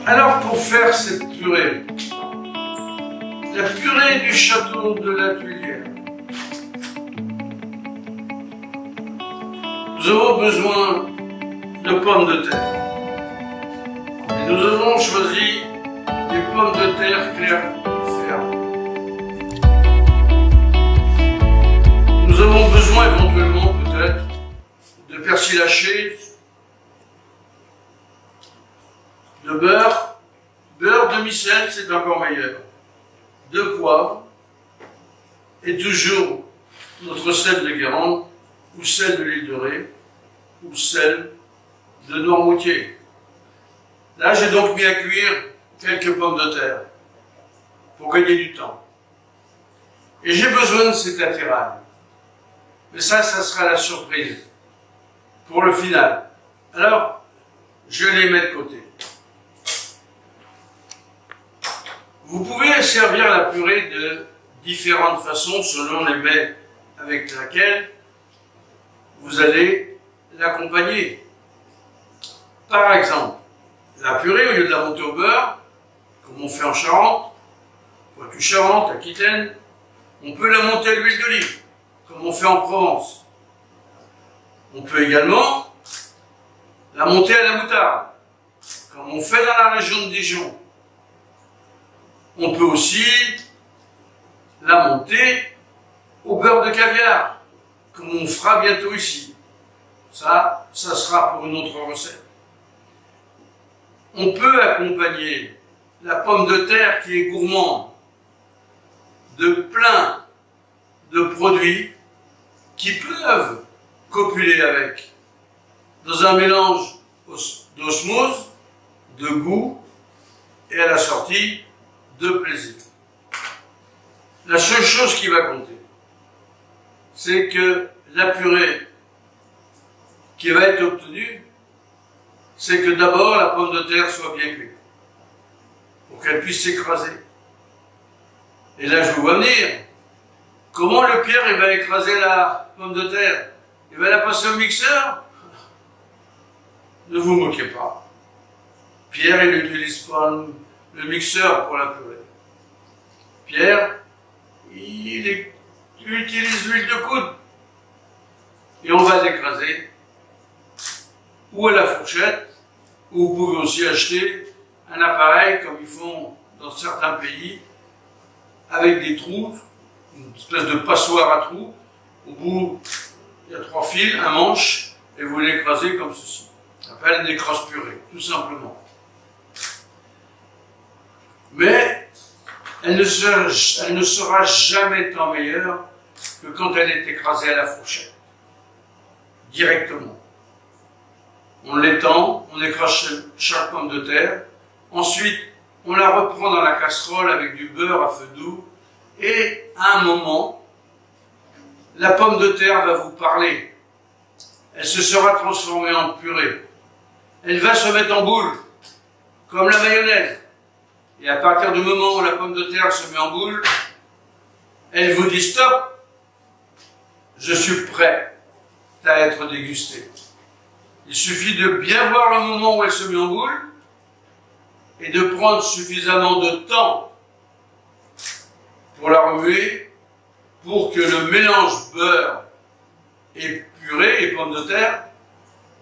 Alors pour faire cette purée, la purée du château de la Tuilière, nous avons besoin de pommes de terre. Et nous avons choisi des pommes de terre claires fermes. Nous avons besoin éventuellement peut-être de persil haché, de beurre, demi-sel, c'est encore meilleur, de poivre, et toujours notre sel de Guérande, ou sel de l'île de Ré, ou sel de Noirmoutier. Là, j'ai donc mis à cuire quelques pommes de terre, pour gagner du temps. Et j'ai besoin de cet attirail. Mais ça sera la surprise, pour le final. Alors, je les mets de côté. Vous pouvez servir la purée de différentes façons selon les mets avec lesquels vous allez l'accompagner. Par exemple, la purée, au lieu de la monter au beurre, comme on fait en Charente, Poitou-Charentes, Aquitaine, on peut la monter à l'huile d'olive, comme on fait en Provence. On peut également la monter à la moutarde, comme on fait dans la région de Dijon. On peut aussi la monter au beurre de caviar, comme on fera bientôt ici. Ça sera pour une autre recette. On peut accompagner la pomme de terre qui est gourmande de plein de produits qui peuvent copuler avec, dans un mélange d'osmose, de goût et à la sortie de plaisir. La seule chose qui va compter, c'est que la purée qui va être obtenue, c'est que d'abord la pomme de terre soit bien cuite, pour qu'elle puisse s'écraser. Et là, je vous vois venir. Comment le Pierre il va écraser la pomme de terre? Il va la passer au mixeur? Ne vous moquez pas. Pierre, il n'utilise pas le mixeur pour la purée. Pierre, il utilise l'huile de coude. Et on va l'écraser ou à la fourchette, ou vous pouvez aussi acheter un appareil comme ils font dans certains pays, avec des trous, une espèce de passoire à trous. Au bout, il y a 3 fils, un manche, et vous l'écrasez comme ceci. Ça s'appelle une écrase purée, tout simplement. Mais elle ne sera jamais tant meilleure que quand elle est écrasée à la fourchette, directement. On l'étend, on écrase chaque pomme de terre, ensuite on la reprend dans la casserole avec du beurre à feu doux, et à un moment, la pomme de terre va vous parler. Elle se sera transformée en purée. Elle va se mettre en boule, comme la mayonnaise. Et à partir du moment où la pomme de terre se met en boule, elle vous dit stop, je suis prêt à être dégusté. Il suffit de bien voir le moment où elle se met en boule et de prendre suffisamment de temps pour la remuer pour que le mélange beurre et purée et pommes de terre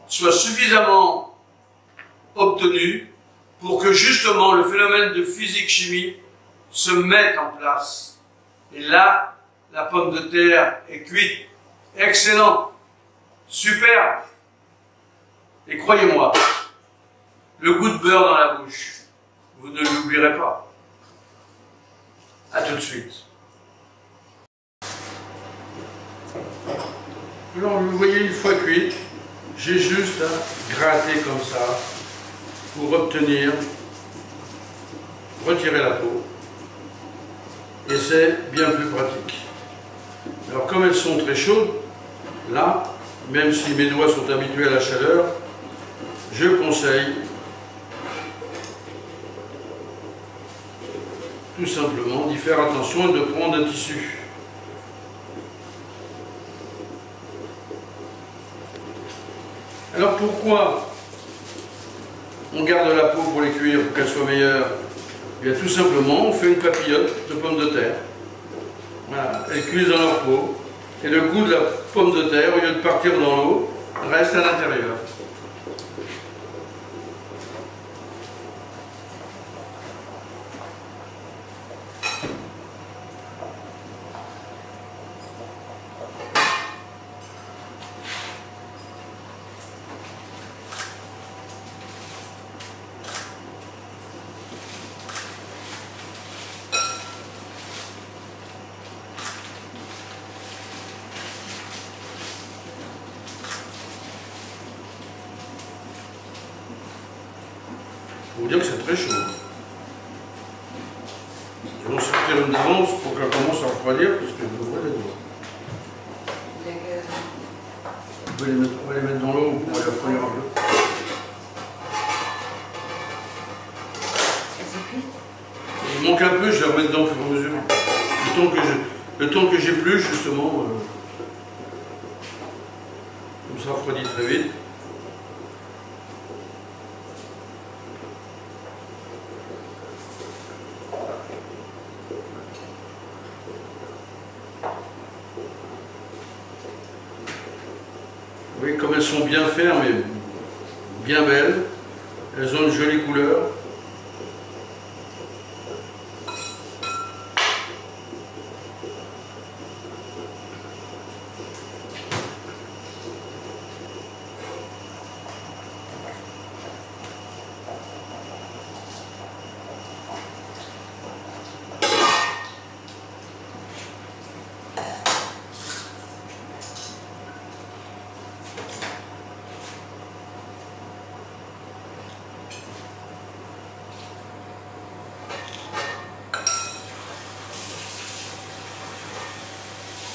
soit suffisamment obtenu pour que justement le phénomène de physique-chimie se mette en place. Et là, la pomme de terre est cuite. Excellent. Superbe. Et croyez-moi, le goût de beurre dans la bouche, vous ne l'oublierez pas. À tout de suite. Alors, vous voyez, une fois cuite, j'ai juste à gratter comme ça pour obtenir, retirer la peau. Et c'est bien plus pratique. Alors, comme elles sont très chaudes, là, même si mes doigts sont habitués à la chaleur, je conseille tout simplement d'y faire attention et de prendre un tissu. Alors pourquoi on garde la peau pour les cuire pour qu'elle soit meilleure? Bien tout simplement, on fait une papillote de pommes de terre. Voilà, elles cuisent dans leur peau. Et le goût de la pomme de terre, au lieu de partir dans l'eau, reste à l'intérieur. Il faut vous dire que c'est très chaud. Je vais en sortir une d'avance pour qu'elle commence à refroidir parce que je devrais les doigts. On va les mettre dans l'eau pour les refroidir un peu. Il manque un peu, je vais la remettre dedans au fur et à mesure. Le temps que j'épluche justement, comme ça refroidit très vite. Oui, comme elles sont bien fermes et bien belles, elles ont une jolie couleur.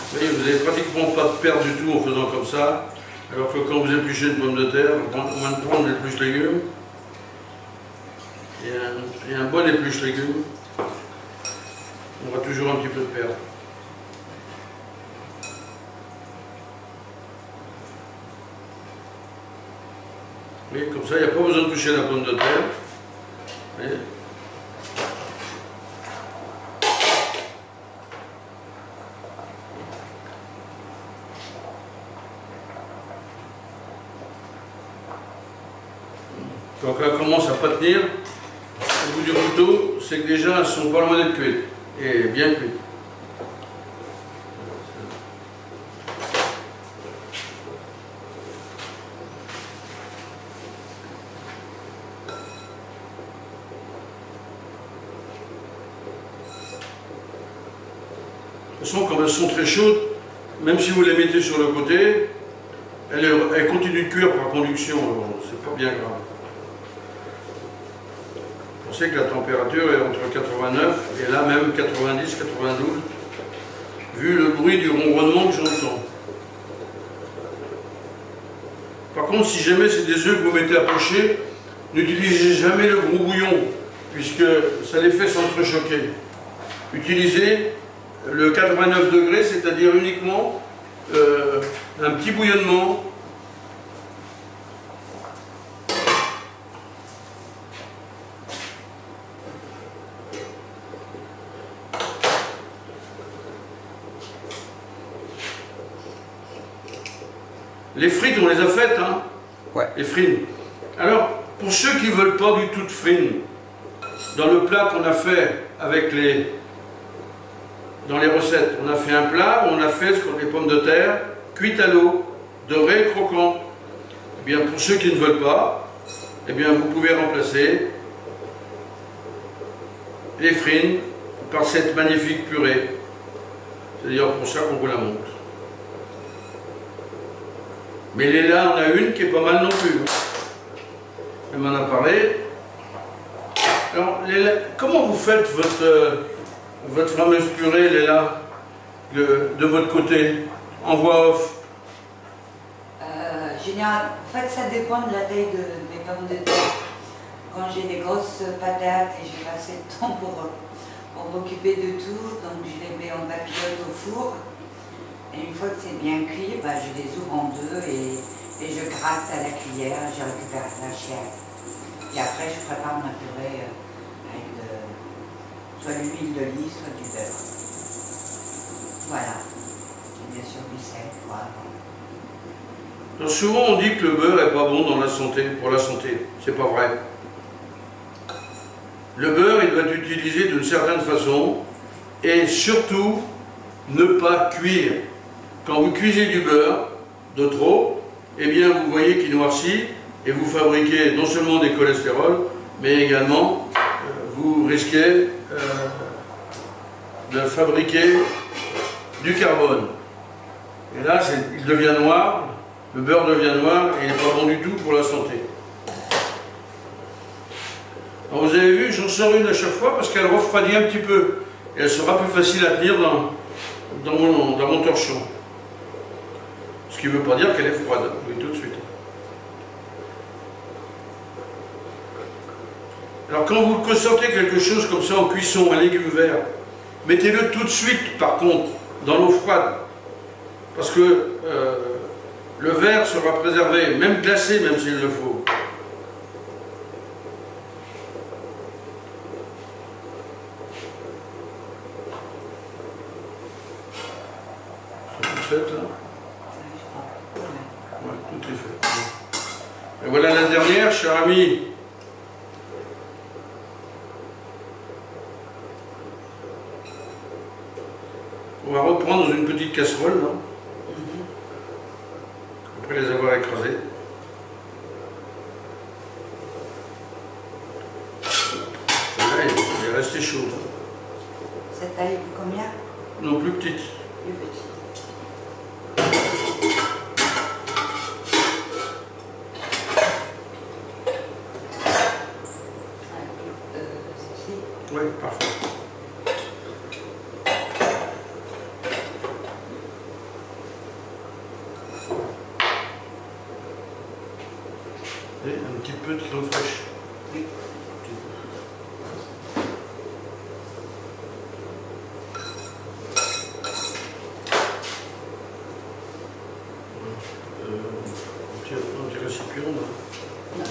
Vous voyez, vous n'avez pratiquement pas de perte du tout en faisant comme ça, alors que quand vous épluchez une pomme de terre, au moins de prendre l'épluche légumes, et un bon épluche légumes, on aura toujours un petit peu de perte. Vous voyez, comme ça, il n'y a pas besoin de toucher la pomme de terre. Vous voyez. Quand elle commence à ne pas tenir, au bout du couteau, c'est que déjà elles sont pas loin d'être cuites, et bien cuites. De toute façon, quand elles sont très chaudes, même si vous les mettez sur le côté, elles continuent de cuire par conduction, alors c'est pas bien grave. On sait que la température est entre 89 et là même 90, 92, vu le bruit du ronronnement que j'entends. Par contre, si jamais c'est des œufs que vous mettez à pocher, n'utilisez jamais le gros bouillon, puisque ça les fait s'entrechoquer. Utilisez le 89 degrés, c'est-à-dire uniquement un petit bouillonnement. Les frites, on les a faites, hein? Ouais. Les frines. Alors, pour ceux qui ne veulent pas du tout de frines, dans le plat qu'on a fait avec dans les recettes, on a fait un plat où on a fait les pommes de terre cuites à l'eau, dorées, croquantes. Eh bien, pour ceux qui ne veulent pas, eh bien, vous pouvez remplacer les frines par cette magnifique purée. C'est d'ailleurs pour ça qu'on vous la montre. Mais là, on a une qui est pas mal non plus. Elle m'en a parlé. Alors, comment vous faites votre fameuse purée, Léla, de votre côté, en voix off? Général, en fait, ça dépend de la taille de mes pommes de terre. Quand j'ai des grosses patates et j'ai pas assez de temps pour m'occuper de tout, donc je les mets en papillote au four. Et une fois que c'est bien cuit, bah, je les ouvre en deux et je gratte à la cuillère, je récupère la chair. Et après, je prépare ma purée avec soit l'huile d'olive, soit du beurre. Voilà. Et bien sûr du sel, poivre. Alors souvent on dit que le beurre n'est pas bon dans la santé, pour la santé. C'est pas vrai. Le beurre, il doit être utilisé d'une certaine façon et surtout ne pas cuire. Quand vous cuisez du beurre de trop, eh bien vous voyez qu'il noircit et vous fabriquez non seulement des cholestérols, mais également vous risquez de fabriquer du carbone. Et là, il devient noir, le beurre devient noir et il n'est pas bon du tout pour la santé. Alors vous avez vu, j'en sors une à chaque fois parce qu'elle refroidit un petit peu. Et elle sera plus facile à tenir dans mon torchon. Ce qui ne veut pas dire qu'elle est froide, oui, tout de suite. Alors quand vous sortez quelque chose comme ça en cuisson, un légume vert, mettez-le tout de suite par contre dans l'eau froide. Parce que le verre sera préservé, même glacé, même s'il le faut. C'est tout fait là? Ouais, tout est fait. Et voilà la dernière, cher ami. On va reprendre dans une petite casserole, là. Après les avoir écrasés. Celle-là, elle est restée chaude. Cette taille, combien? Non, plus petite. Plus petite. Oui, parfait. Et un petit peu de crème fraîche. Oui. Un petit récipient là. Non,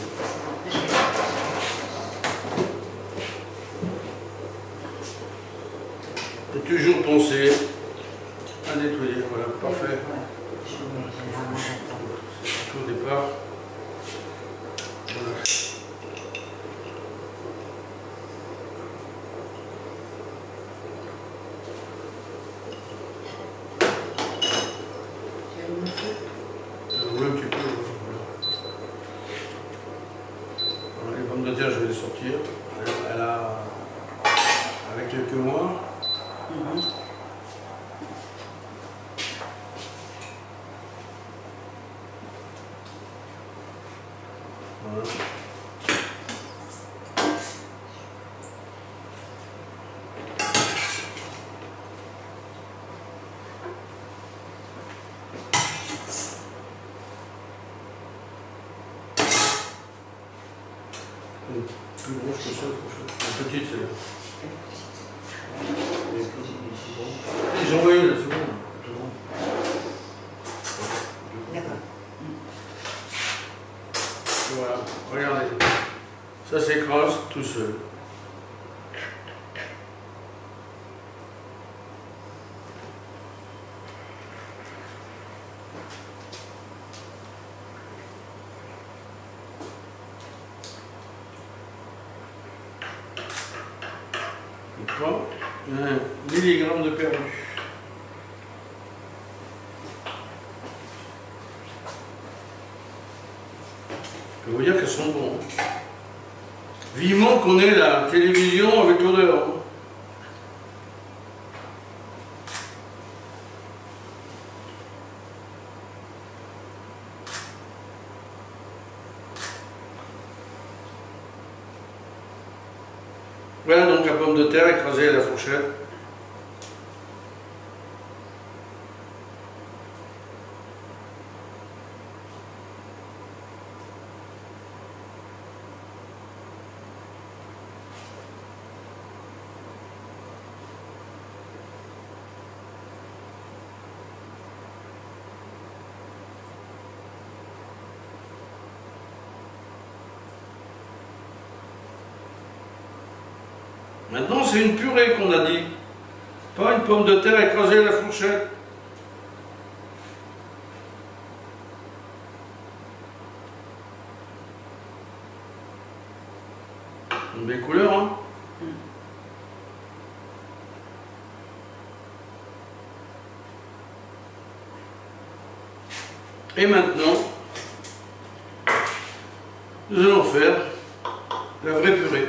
Et toujours penser à nettoyer, voilà, parfait. C'est tout au départ. Voilà. Oui, un petit peu. Voilà. Voilà, les pommes de terre, je vais les sortir. Elle a, avec quelques mois. Voilà. Plus grosse que ça, une petite celle-là. J'en vois une là, c'est bon. d'accord. Voilà, regardez. Ça s'écrase tout seul. Pas 1 milligramme de perdu. Je peux vous dire qu'elles sont bonnes. Vivement qu'on ait la télévision avec l'odeur. Voilà donc la pomme de terre écrasée à la fourchette. Maintenant, c'est une purée qu'on a dit. Pas une pomme de terre écrasée à la fourchette. Une belle couleur, hein? Et maintenant, nous allons faire la vraie purée.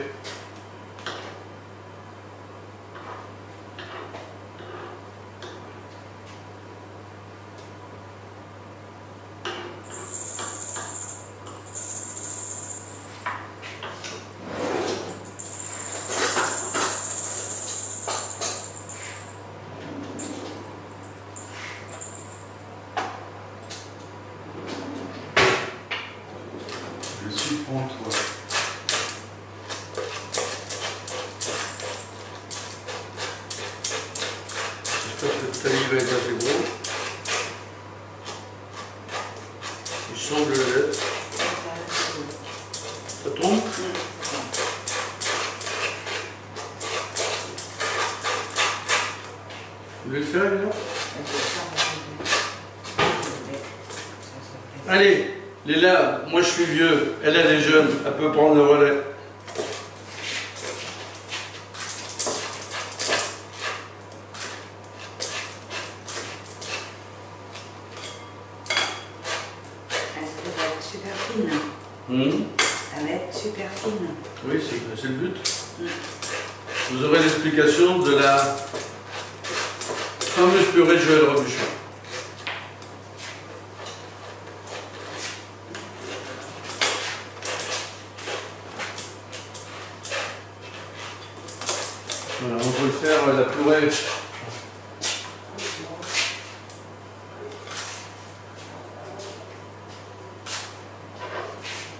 Je suis pour toi. J'espère que le talis va être assez gros. Il semble l'être. Ça tombe? Vous voulez le faire, là? Allez, Léla, moi je suis vieux, elle est jeune, elle peut prendre le relais. Est-ce qu'elle va être super fine? Elle va être super fine. Oui, c'est le but. Vous aurez l'explication de la fameuse purée de Joël Robuchon. Voilà, on peut le faire, la purée.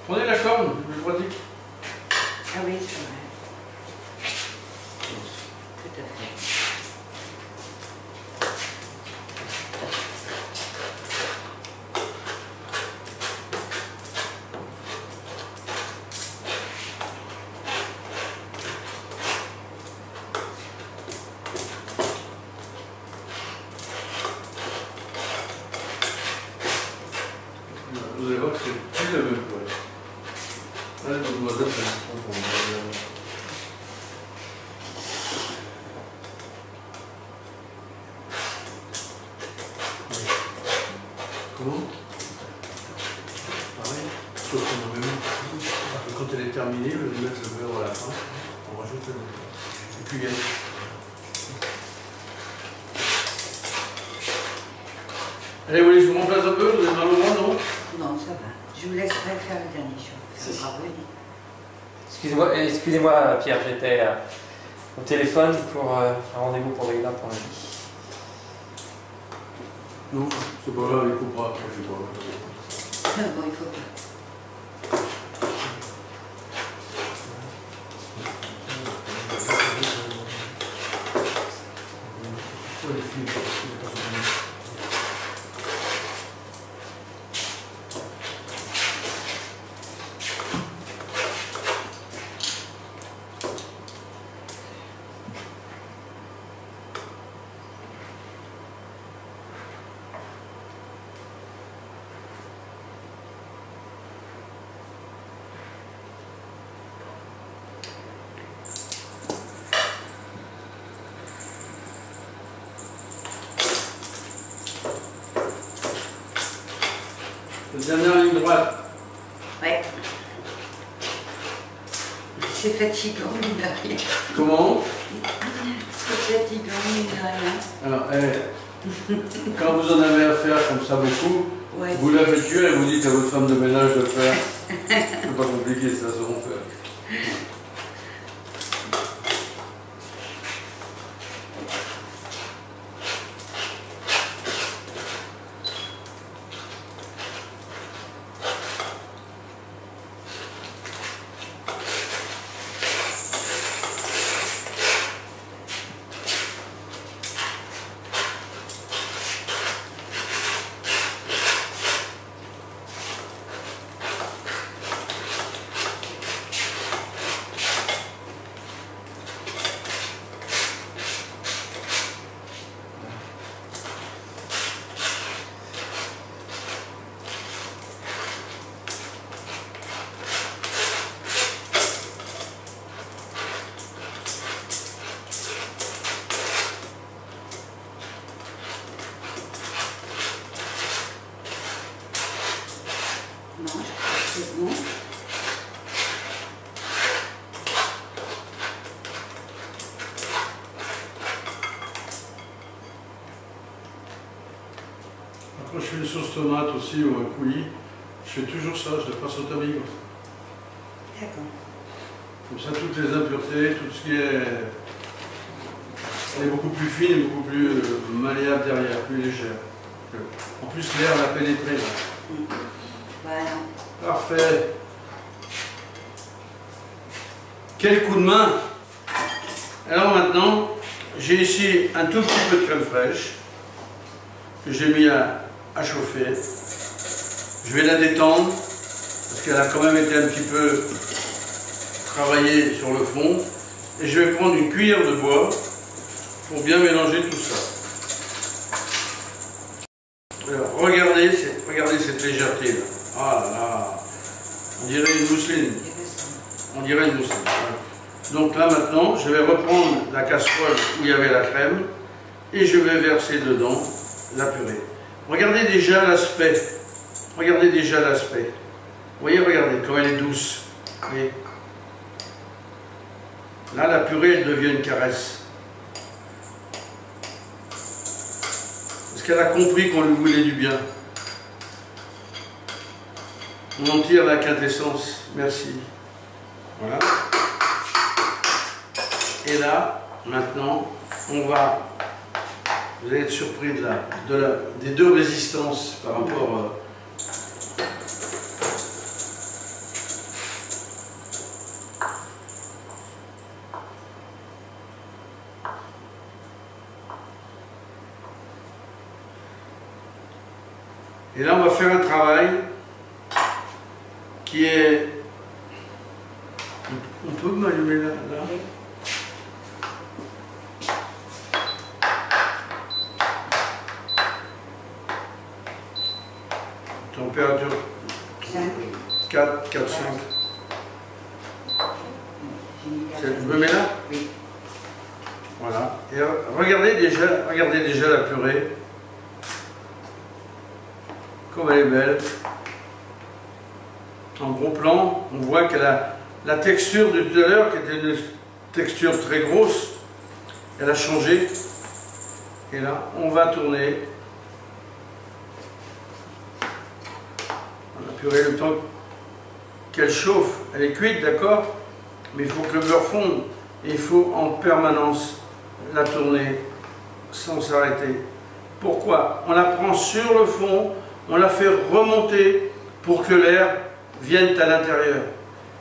Prenez la corne, je vous le dis. Ah oui, c'est vrai. Tout à fait. Vous allez voir que c'est plus la même purée. Là, mademoiselle, ça se trompe. Comment? Pareil, sauf qu'on a même. Quand elle est terminée, je vais mettre le beurre à la fin. On rajoute le beurre. Et puis gagner. Allez, vous voulez que je vous remplace un peu? Vous avez mal au bras, non? Non, ça va. Je vous laisserai faire le dernier jour. Ça Si. sera bon. Excusez-moi Pierre, j'étais au téléphone pour un rendez-vous pour Leïla pour la vie. Non, c'est pas grave, il coupera après, je sais pas. Bon, il faut pas. La dernière ligne droite. Ouais. C'est fatigant, mine de rien. Comment? C'est fatigant, mine de rien. Alors, quand vous en avez à faire comme ça beaucoup, Ouais, vous la faites cuire et vous dites à votre femme de ménage de le faire. C'est pas compliqué, ça sauront faire. quand je fais une sauce tomate aussi ou un coulis, je fais toujours ça, je le passe au tablier. D'accord. Comme ça, toutes les impuretés, tout ce qui est... Elle est beaucoup plus fine et beaucoup plus malléable derrière, plus légère. En plus, l'air l'a pénétré là. Voilà. Parfait. Quel coup de main! Alors maintenant, j'ai ici un tout petit peu de crème fraîche que j'ai mis à chauffer. Je vais la détendre parce qu'elle a quand même été un petit peu travaillée sur le fond. Et je vais prendre une cuillère de bois pour bien mélanger tout ça. Alors, regardez cette légèreté là. Ah là là, on dirait une mousseline. On dirait une mousseline. Voilà. Donc là maintenant, je vais reprendre la casserole où il y avait la crème et je vais verser dedans la purée. Regardez déjà l'aspect. Regardez déjà l'aspect. Vous voyez, regardez comme elle est douce. Vous voyez. Là, la purée, elle devient une caresse. Parce qu'elle a compris qu'on lui voulait du bien. On en tire la quintessence. Merci. Voilà. Et là, maintenant, on va... Vous allez être surpris des deux résistances par rapport... Et là, on va faire un travail qui est... On peut m'allumer là, Température 4, 4, 5. Je me mets là? Oui. Voilà. Et regardez déjà la purée. Comme elle est belle. En gros plan, on voit qu'elle a la texture de tout à l'heure, qui était une texture très grosse, elle a changé. Et là, on va tourner. La purée, le temps qu'elle chauffe, elle est cuite, d'accord? Mais il faut que le beurre fonde. Et il faut en permanence la tourner sans s'arrêter. Pourquoi? On la prend sur le fond, on la fait remonter pour que l'air vienne à l'intérieur.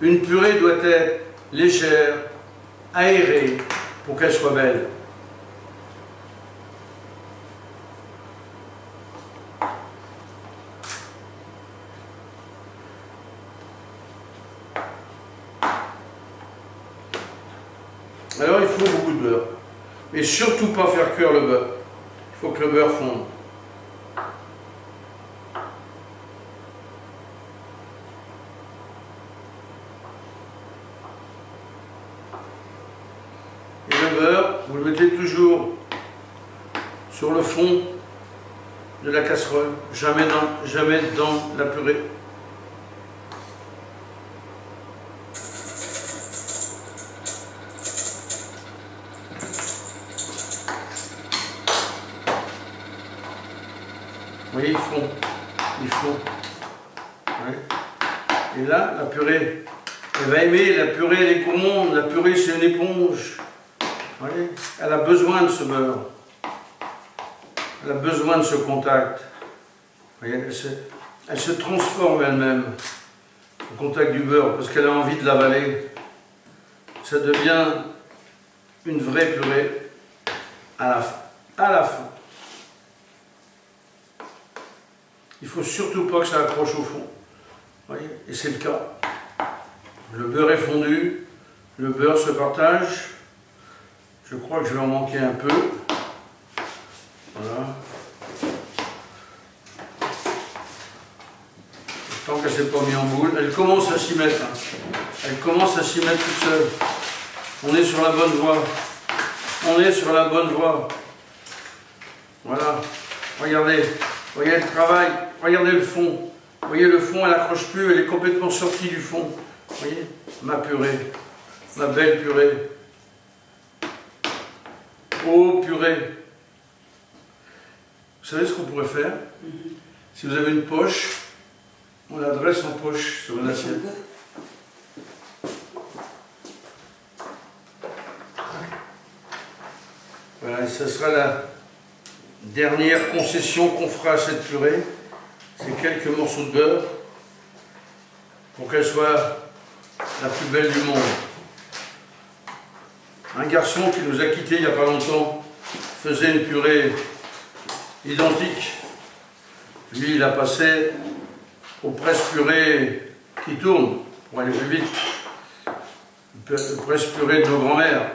Une purée doit être légère, aérée, pour qu'elle soit belle. Alors il faut beaucoup de beurre. Mais surtout pas faire cuire le beurre. Il faut que le beurre fonde. Et le beurre, vous le mettez toujours sur le fond de la casserole, jamais dans la purée. Vous voyez, ils font. Ouais. Et là, la purée, elle va aimer, la purée, elle est gourmande, la purée, c'est une éponge. Vous voyez, elle a besoin de ce beurre. Elle a besoin de ce contact. Vous voyez, elle se transforme elle-même au contact du beurre, parce qu'elle a envie de l'avaler. Ça devient une vraie purée à la fin. À la fin. Il ne faut surtout pas que ça accroche au fond. Voyez, et c'est le cas. Le beurre est fondu, le beurre se partage. Je crois que je vais en manquer un peu. Voilà. Tant qu'elle ne s'est pas mise en boule, elle commence à s'y mettre. Elle commence à s'y mettre toute seule. On est sur la bonne voie. On est sur la bonne voie. Voilà. Regardez. Voyez le travail. Regardez le fond. Vous voyez le fond, elle n'accroche plus, elle est complètement sortie du fond. Vous voyez, ma purée, ma belle purée. Oh purée. Vous savez ce qu'on pourrait faire? Si vous avez une poche, on la dresse en poche sur l'assiette. Voilà, et ce sera la dernière concession qu'on fera à cette purée. C'est quelques morceaux de beurre pour qu'elle soit la plus belle du monde. Un garçon qui nous a quittés il n'y a pas longtemps faisait une purée identique. Lui, il a passé au presse-purée qui tourne pour aller plus vite. Le presse-purée de nos grands-mères.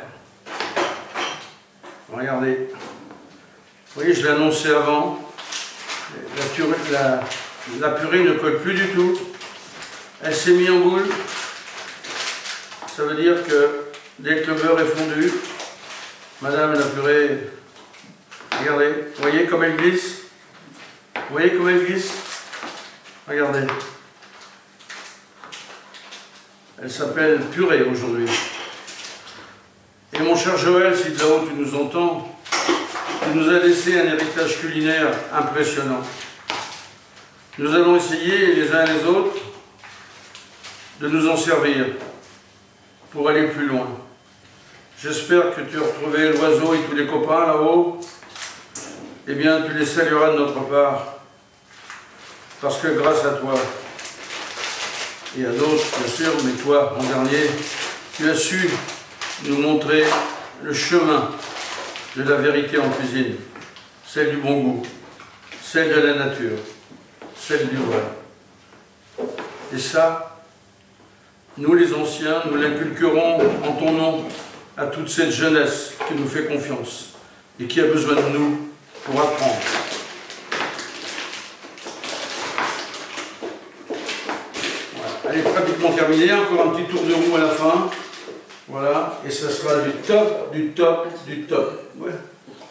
Regardez. Vous voyez, je l'ai annoncé avant. La purée ne colle plus du tout. Elle s'est mise en boule. Ça veut dire que dès que le beurre est fondu, madame la purée, regardez, vous voyez comme elle glisse? Vous voyez comme elle glisse? Regardez. Elle s'appelle purée aujourd'hui. Et mon cher Joël, si de là-haut tu nous entends, tu nous as laissé un héritage culinaire impressionnant. Nous allons essayer les uns et les autres de nous en servir pour aller plus loin. J'espère que tu as retrouvé l'oiseau et tous les copains là-haut. Eh bien, tu les salueras de notre part. Parce que grâce à toi, et à d'autres bien sûr, mais toi en dernier, tu as su nous montrer le chemin de la vérité en cuisine, celle du bon goût, celle de la nature, celle du vrai. Et ça, nous les anciens, nous l'inculquerons en ton nom à toute cette jeunesse qui nous fait confiance et qui a besoin de nous pour apprendre. Voilà. Elle est pratiquement terminée, encore un petit tour de roue à la fin. Voilà, et ça sera du top, du top, du top. Ouais.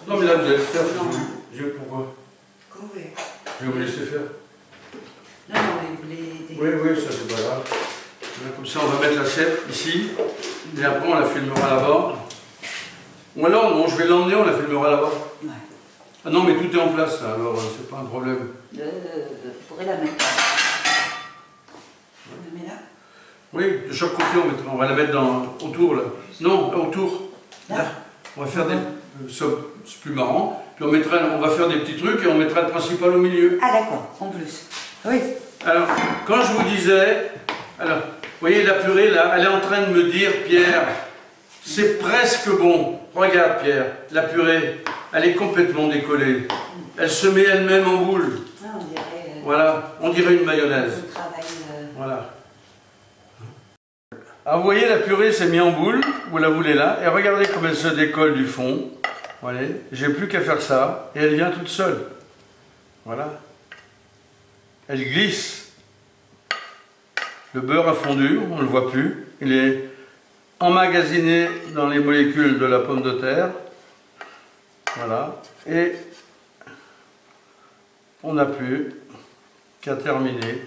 Non mais là vous allez le faire, pourquoi? Comme vous voulez. Je vais vous laisser faire. Non, mais vous voulez... Oui, ça c'est pas grave. Comme ça on va mettre l'assiette ici, et après on la filmera là-bas. Ou alors, non, je vais l'emmener, on la filmera là-bas. Ouais. Ah non, mais tout est en place, là, alors c'est pas un problème. Vous pourrez la mettre là. Vous la mettez là? Oui, de chaque côté on va la mettre autour là. Non, autour. Là. On va faire des... C'est plus marrant. Puis on va faire des petits trucs et on mettra le principal au milieu. Ah d'accord, en plus. Oui. Alors, quand je vous disais... Alors, vous voyez la purée là, elle est en train de me dire, Pierre, c'est presque bon. Regarde Pierre, la purée, elle est complètement décollée. Elle se met elle-même en boule. Ah, on dirait... Voilà, on dirait une mayonnaise. Voilà. Alors vous voyez, la purée s'est mise en boule, vous la voulez là, et regardez comme elle se décolle du fond. Voilà, j'ai plus qu'à faire ça, et elle vient toute seule. Voilà. Elle glisse. Le beurre a fondu, on ne le voit plus. Il est emmagasiné dans les molécules de la pomme de terre. Voilà. Et on n'a plus qu'à terminer.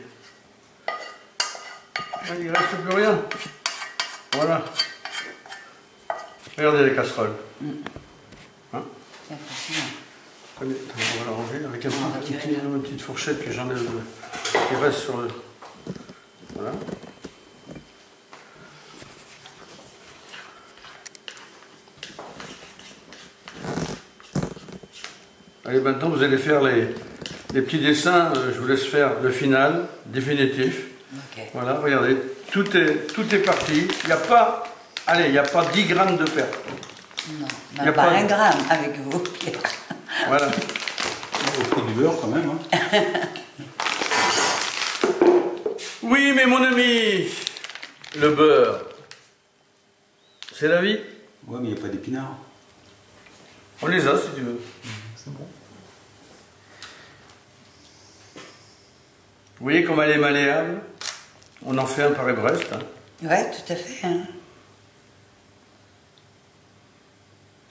Il ne reste plus rien. Voilà. Regardez les casseroles. Hein? On va la ranger avec une petite fourchette que j'enlève qui reste sur le... Voilà. Allez, maintenant vous allez faire les petits dessins. Je vous laisse faire le final, définitif. Okay. Voilà, regardez, tout est parti. Il n'y a pas, allez, il n'y a pas 10 grammes de perte. Non, il n'y a pas 1 gramme avec vous. Voilà. Au prix du beurre quand même. Hein. Oui, mais mon ami, le beurre, c'est la vie. Ouais, mais il n'y a pas d'épinards. On les a si tu veux. C'est bon. Vous voyez comme elle est malléable? On en fait un Paris-Brest. Hein. Oui, tout à fait. Hein.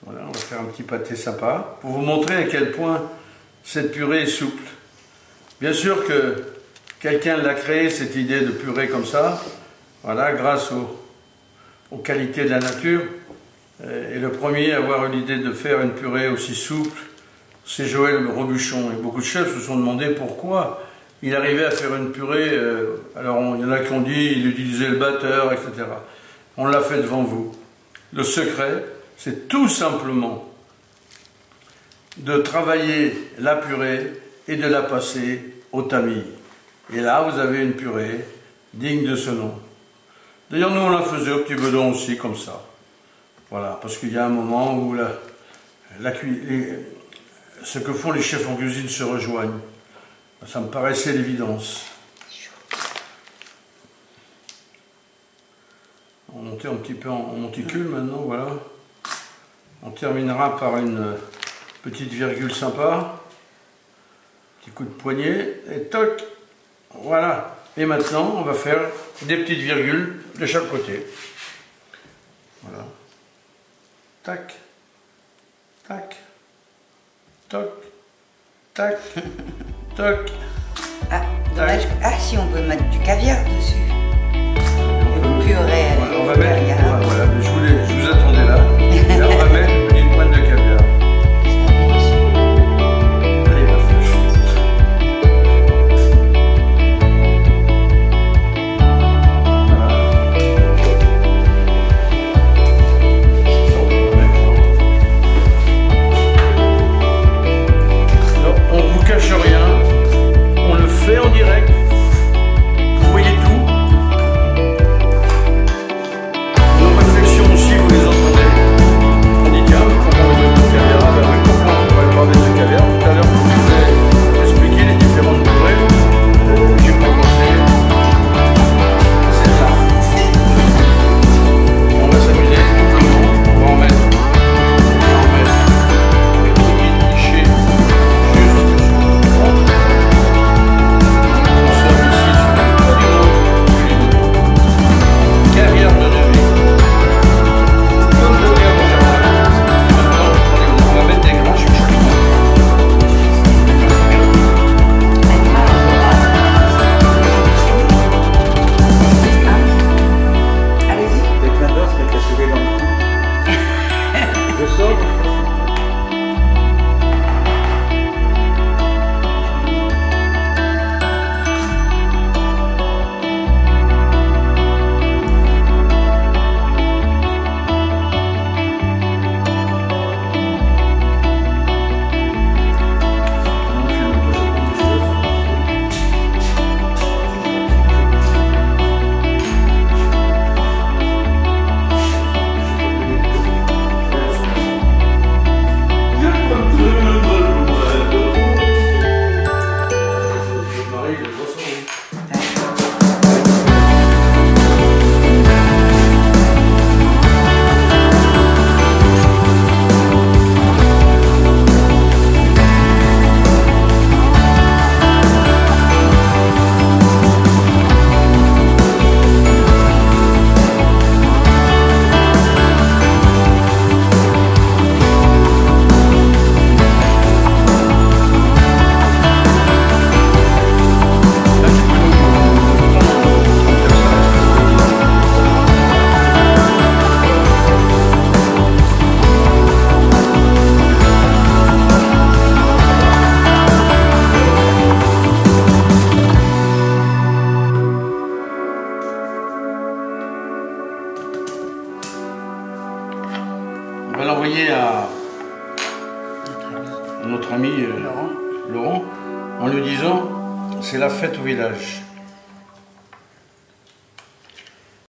Voilà, on va faire un petit pâté sympa pour vous montrer à quel point cette purée est souple. Bien sûr que quelqu'un l'a créé, cette idée de purée comme ça, voilà, grâce aux qualités de la nature. Et le premier à avoir eu l'idée de faire une purée aussi souple, c'est Joël Robuchon. Et beaucoup de chefs se sont demandé pourquoi il arrivait à faire une purée. Alors il y en a qui ont dit il utilisait le batteur, etc. On l'a fait devant vous. Le secret, c'est tout simplement de travailler la purée et de la passer au tamis. Et là, vous avez une purée digne de ce nom. D'ailleurs, nous, on la faisait au petit bedon aussi, comme ça. Voilà, parce qu'il y a un moment où ce que font les chefs en cuisine se rejoignent. Ça me paraissait l'évidence. On montait un petit peu en monticule maintenant, voilà. On terminera par une petite virgule sympa. Petit coup de poignet, et toc, voilà. Et maintenant, on va faire des petites virgules de chaque côté. Voilà. Tac, tac, toc, tac, toc. Ah, dommage. Ah, si on peut mettre du caviar dessus. Une purée avec On va du mettre, caviar. voilà, je vous attendais là. Et là, on va mettre une petite pointe de caviar. Allez, il va faire chaud. Alors, on ne vous cache rien, on le fait en direct. Vous voyez tout. Nos réflexions aussi, vous les entendez. On dit tiens, pourquoi on met du caviar? Ah ben oui, pourquoi on ne va pas mettre du caviar? Tout à l'heure, je vous ai expliqué les différentes purées. J'ai proposé celle-là. On va s'amuser tout le monde. On va en mettre des petites clichés juste sur le front. On sort ici sur le pavillon culiné. Caviar de Neuilly. Comme de terre de jardin. Maintenant, on va mettre des grains sur chaque fois. Allez-y. Avec plein d'os, mettre la purée dans le cou. Je sors. Marie, il est trop sombre. On va l'envoyer à notre ami Laurent. Laurent en lui disant c'est la fête au village.